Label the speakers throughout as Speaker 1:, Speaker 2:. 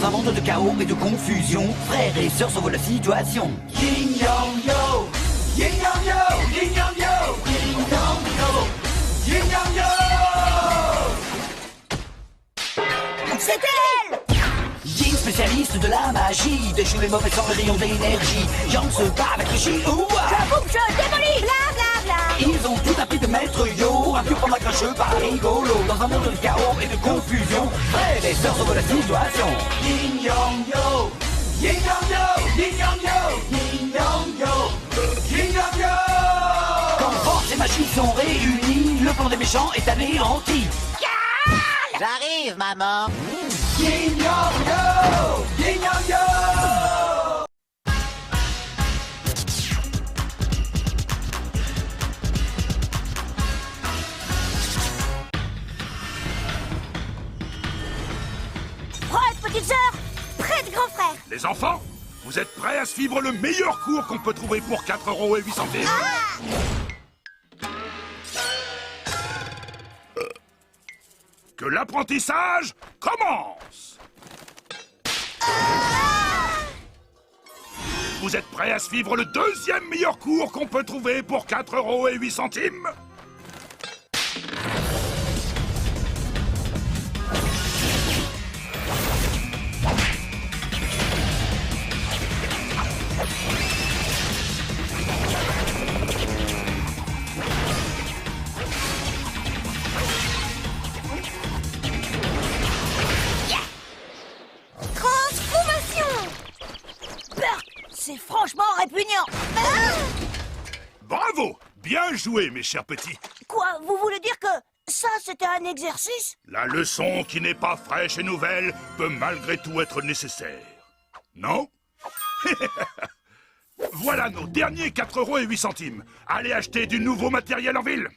Speaker 1: Dans un monde de chaos et de confusion, frères et sœurs sauvent la situation. Yin yang yo, yin yang yo, yin yang yo, yin yang yo, yin yang yo. C'est elle! Yin, spécialiste de la magie, déchoue les mauvais sans le rayon d'énergie. Yang se bat avec le chi, ouah!
Speaker 2: Je coupe, je démolis, bla bla bla.
Speaker 1: Ils ont tout appris de Maître Yo, un vieux panda grincheux pas rigolo. Dans un monde de chaos et de confusion, frères et sœurs sauvent la situation. Yin yang yo, yin yang yo, yin yang yo, yin yang yo, yin yang yo. Quand force et magie sont réunies, le plan des méchants est anéanti.
Speaker 3: J'arrive, maman.
Speaker 1: Yin yang yo, yin yang yo.
Speaker 2: Prête, petite sœur. Prête, grand frère.
Speaker 4: Les enfants, vous êtes prêts à suivre le meilleur cours qu'on peut trouver pour 4,08 €? Que l'apprentissage commence! Vous êtes prêts à suivre le deuxième meilleur cours qu'on peut trouver pour 4,08 €?
Speaker 2: C'est franchement répugnant.
Speaker 4: Bravo! Bien joué, mes chers petits!
Speaker 2: Quoi, vous voulez dire que ça, c'était un exercice?
Speaker 4: La leçon qui n'est pas fraîche et nouvelle peut malgré tout être nécessaire. Non? Voilà nos derniers 4,08 €. Allez acheter du nouveau matériel en ville.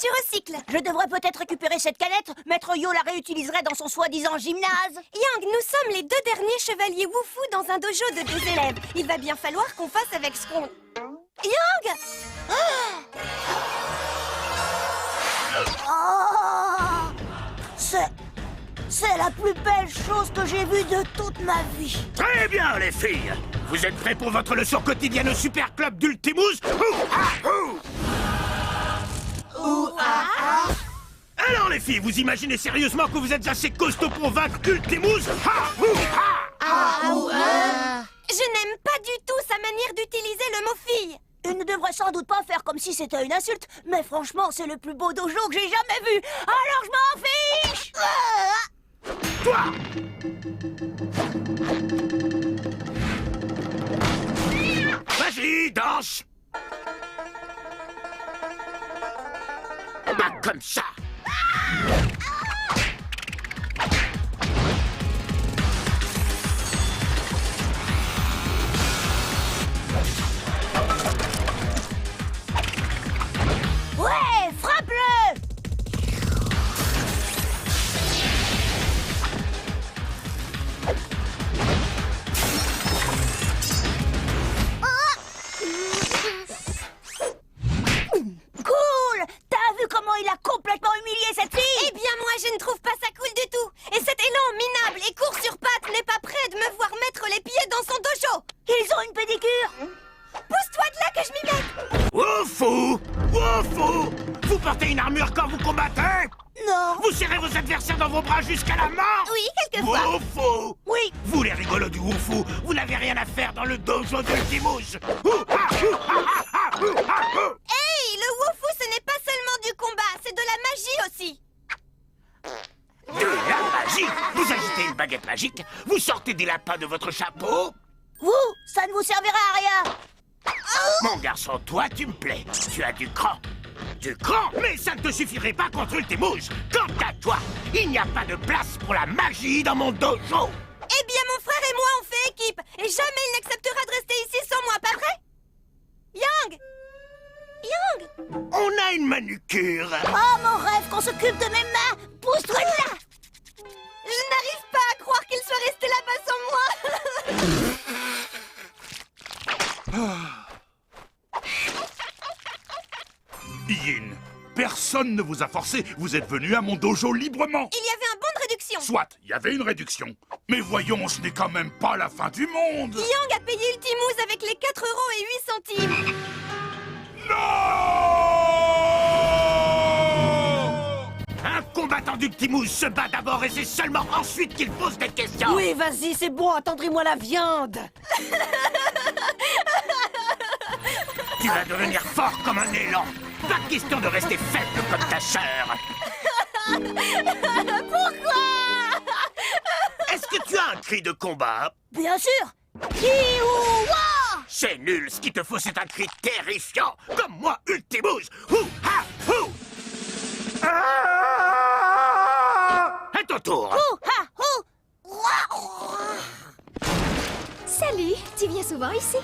Speaker 2: Je recycle. Je devrais peut-être récupérer cette canette. Maître Yo la réutiliserait dans son soi-disant gymnase.
Speaker 5: Yang, nous sommes les 2 derniers chevaliers Wufu dans un dojo de 2 élèves. Il va bien falloir qu'on fasse avec ce qu'on... Yang!
Speaker 2: Oh, c'est la plus belle chose que j'ai vue de toute ma vie.
Speaker 6: Très bien, les filles. Vous êtes prêts pour votre leçon quotidienne au Super Club d'Ultimus? Alors, les filles, vous imaginez sérieusement que vous êtes assez costaud pour vaincre Ultimus?
Speaker 5: Je n'aime pas du tout sa manière d'utiliser le mot fille.
Speaker 2: Il ne devrait sans doute pas faire comme si c'était une insulte, mais franchement, c'est le plus beau dojo que j'ai jamais vu. Alors je m'en fiche.
Speaker 6: Toi! Vas-y, danse! Bah, comme ça!
Speaker 2: Ouais, frappe-le. Cool. T'as vu comment il a complètement humilié cette fille?
Speaker 5: Eh bien, moi, je ne trouve pas ça cool du tout. Et cet élan minable et court sur pattes n'est pas prêt de me voir mettre les pieds dans son dojo.
Speaker 2: Ils ont une pédicure.
Speaker 5: Pousse-toi de là que je m'y mette.
Speaker 6: Wufu! Wufu! Vous portez une armure quand vous combattez?
Speaker 2: Non.
Speaker 6: Vous serrez vos adversaires dans vos bras jusqu'à la mort?
Speaker 5: Oui, quelquefois.
Speaker 6: Wufu!
Speaker 2: Oui.
Speaker 6: Vous les rigolos du Wufu, vous n'avez rien à faire dans le dojo d'Ultimus!
Speaker 5: Hey, le Wufu, ce n'est pas seulement du combat, c'est de la magie aussi.
Speaker 6: De la magie? Vous agitez une baguette magique? Vous sortez des lapins de votre chapeau?
Speaker 2: Vous, ça ne vous servira à rien.
Speaker 6: Mon garçon, toi, tu me plais. Tu as du cran. Du cran? Mais ça ne te suffirait pas contre Ultimus. Quant à toi, il n'y a pas de place pour la magie dans mon dojo.
Speaker 5: Eh bien, mon frère et moi, on fait équipe. Et jamais il n'acceptera de rester ici sans moi, pas vrai? Yang! Yang!
Speaker 6: On a une manucure.
Speaker 2: Oh, mon rêve qu'on s'occupe de mes mains. Pousse-toi de là.
Speaker 5: Je n'arrive pas à croire qu'il soit resté là-bas sans moi.
Speaker 4: Yin, personne ne vous a forcé. Vous êtes venu à mon dojo librement.
Speaker 5: Il y avait un bon de réduction.
Speaker 4: Soit, il y avait une réduction. Mais voyons, ce n'est quand même pas la fin du monde.
Speaker 5: Yang a payé Ultimous avec les 4 € et 8 centimes.
Speaker 4: Non!
Speaker 6: Un combattant d'Ultimous se bat d'abord et c'est seulement ensuite qu'il pose des questions.
Speaker 7: Oui, vas-y, c'est bon, attendris-moi la viande.
Speaker 6: Tu vas devenir fort comme un élan. Pas question de rester faible comme ta sœur.
Speaker 2: Pourquoi?
Speaker 6: Est-ce que tu as un cri de combat?
Speaker 2: Bien sûr. Ki-ou-wa!
Speaker 6: C'est nul, ce qu'il te faut c'est un cri terrifiant, comme moi, Ultimous. Hou-ha-hou! À ton tour.
Speaker 2: Ouh-ha-hou! Ouah!
Speaker 5: Salut, tu viens souvent ici?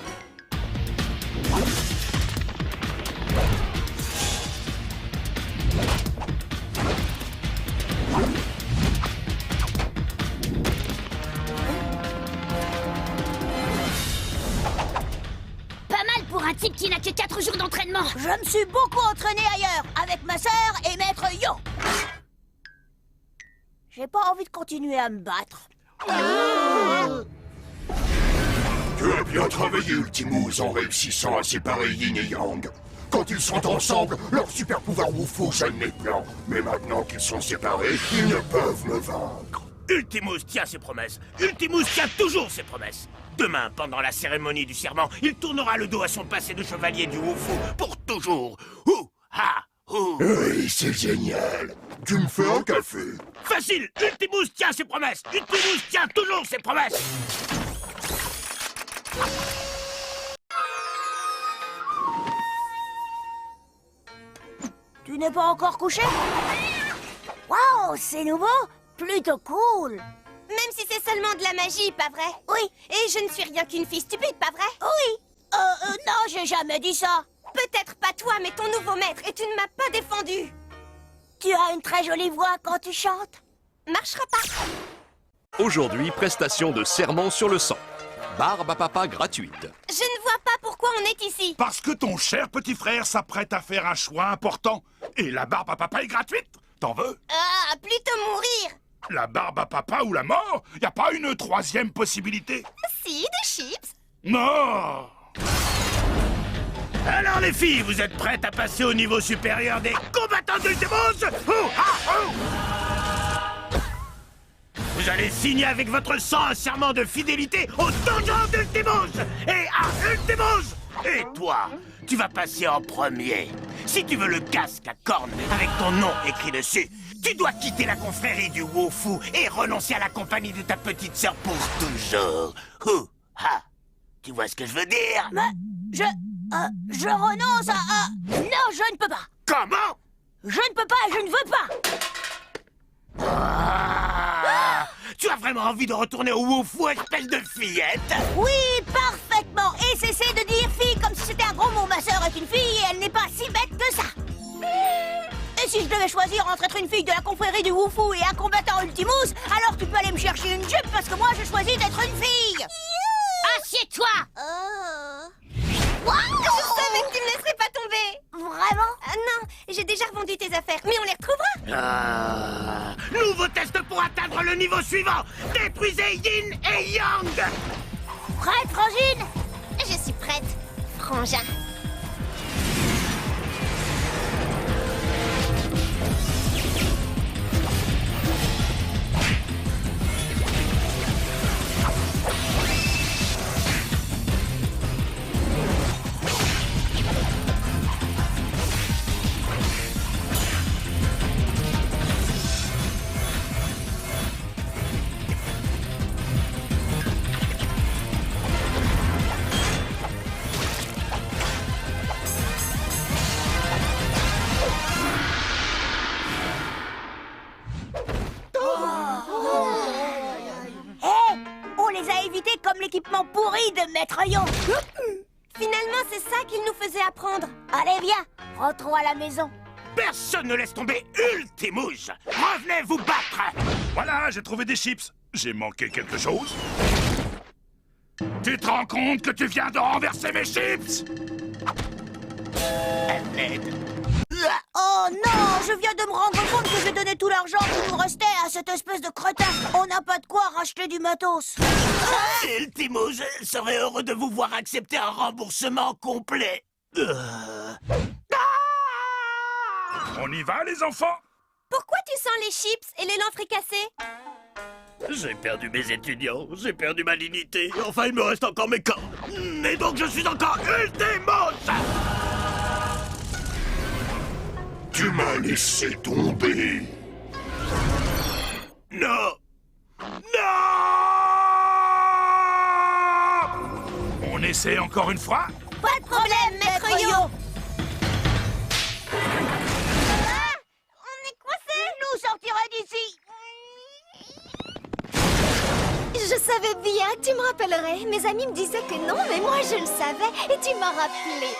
Speaker 2: Pas mal pour un type qui n'a que 4 jours d'entraînement. Je me suis beaucoup entraîné ailleurs, avec ma sœur et Maître Yo. J'ai pas envie de continuer à me battre.
Speaker 8: Tu as bien travaillé, Ultimous, en réussissant à séparer Yin et Yang. Quand ils sont ensemble, leur super pouvoir Wufu gêne mes plans. Mais maintenant qu'ils sont séparés, ils ne peuvent me vaincre.
Speaker 6: Ultimous tient ses promesses. Ultimous tient toujours ses promesses. Demain, pendant la cérémonie du serment, il tournera le dos à son passé de chevalier du Wufu pour toujours. Hou-ha-hou!
Speaker 8: Oui, c'est génial. Tu me fais un café?
Speaker 6: Facile! Ultimous tient ses promesses! Ultimous tient toujours ses promesses!
Speaker 2: Tu n'es pas encore couché? Waouh, c'est nouveau? Plutôt cool.
Speaker 5: Même si c'est seulement de la magie, pas vrai?
Speaker 2: Oui.
Speaker 5: Et je ne suis rien qu'une fille stupide, pas vrai?
Speaker 2: Oui. Non, j'ai jamais dit ça.
Speaker 5: Peut-être pas toi, mais ton nouveau maître, et tu ne m'as pas défendu.
Speaker 2: Tu as une très jolie voix quand tu chantes.
Speaker 5: Marchera pas.
Speaker 9: Aujourd'hui, prestation de serment sur le sang. Barbe à papa gratuite.
Speaker 5: Je ne vois pas pourquoi on est ici.
Speaker 4: Parce que ton cher petit frère s'apprête à faire un choix important. Et la barbe à papa est gratuite. T'en veux?
Speaker 5: Ah, plutôt mourir.
Speaker 4: La barbe à papa ou la mort? Y a pas une troisième possibilité?
Speaker 5: Si, des chips.
Speaker 4: Non!
Speaker 6: Alors les filles, vous êtes prêtes à passer au niveau supérieur des combattants d'Ultimous? Hou-ha-hou! Vous allez signer avec votre sang un serment de fidélité au donjon d'Ultimous et à Ultimous. Et toi, tu vas passer en premier. Si tu veux le casque à cornes avec ton nom écrit dessus, tu dois quitter la confrérie du Wufu et renoncer à la compagnie de ta petite sœur pour toujours. Hou-ha! Tu vois ce que je veux dire?
Speaker 2: Mais je renonce à... Non, je ne peux pas.
Speaker 6: Comment?
Speaker 2: Je ne peux pas, je ne veux pas.
Speaker 6: Tu as vraiment envie de retourner au Wufu, espèce de fillette?
Speaker 2: Oui, parfaitement. Et cessez de dire fille comme si c'était un gros mot. Ma sœur est une fille et elle n'est pas si bête que ça. Et si je devais choisir entre être une fille de la confrérie du Wufu et un combattant Ultimous, alors tu peux aller me chercher une jupe parce que moi je choisis d'être une fille. Assieds-toi. Wow.
Speaker 5: Je savais que tu me laisserais pas tomber.
Speaker 2: Vraiment?
Speaker 5: Non, j'ai déjà revendu tes affaires, mais on les retrouvera.
Speaker 6: Nouveau test pour atteindre le niveau suivant. Détruisez Yin et Yang.
Speaker 2: Prête, Frangine?
Speaker 5: Je suis prête, frangin.
Speaker 2: Comme l'équipement pourri de Maître Yo.
Speaker 5: Finalement, c'est ça qu'il nous faisait apprendre.
Speaker 2: Allez, viens, rentrons à la maison.
Speaker 6: Personne ne laisse tomber Ultimous. Revenez vous battre.
Speaker 4: Voilà, j'ai trouvé des chips. J'ai manqué quelque chose? Tu te rends compte que tu viens de renverser mes chips?
Speaker 6: À l'aide.
Speaker 2: Oh non, je viens de me rendre compte que j'ai donné tout l'argent qui nous restait à cette espèce de cretin. On n'a pas de quoi racheter du matos.
Speaker 6: Ultimo, je serais heureux de vous voir accepter un remboursement complet.
Speaker 4: On y va, les enfants?
Speaker 5: Pourquoi tu sens les chips et l'élan fricassé?
Speaker 6: J'ai perdu mes étudiants, j'ai perdu ma dignité, enfin il me reste encore mes cordes. Et donc je suis encore Ultimos!
Speaker 8: Tu m'as laissé tomber.
Speaker 6: Non! Non!
Speaker 4: On essaie encore une fois?
Speaker 2: Pas de problème, Maître Yo.
Speaker 5: On est coincés.
Speaker 2: Nous sortirons d'ici.
Speaker 5: Je savais bien que tu me rappellerais. Mes amis me disaient que non, mais moi je le savais et tu m'as rappelé.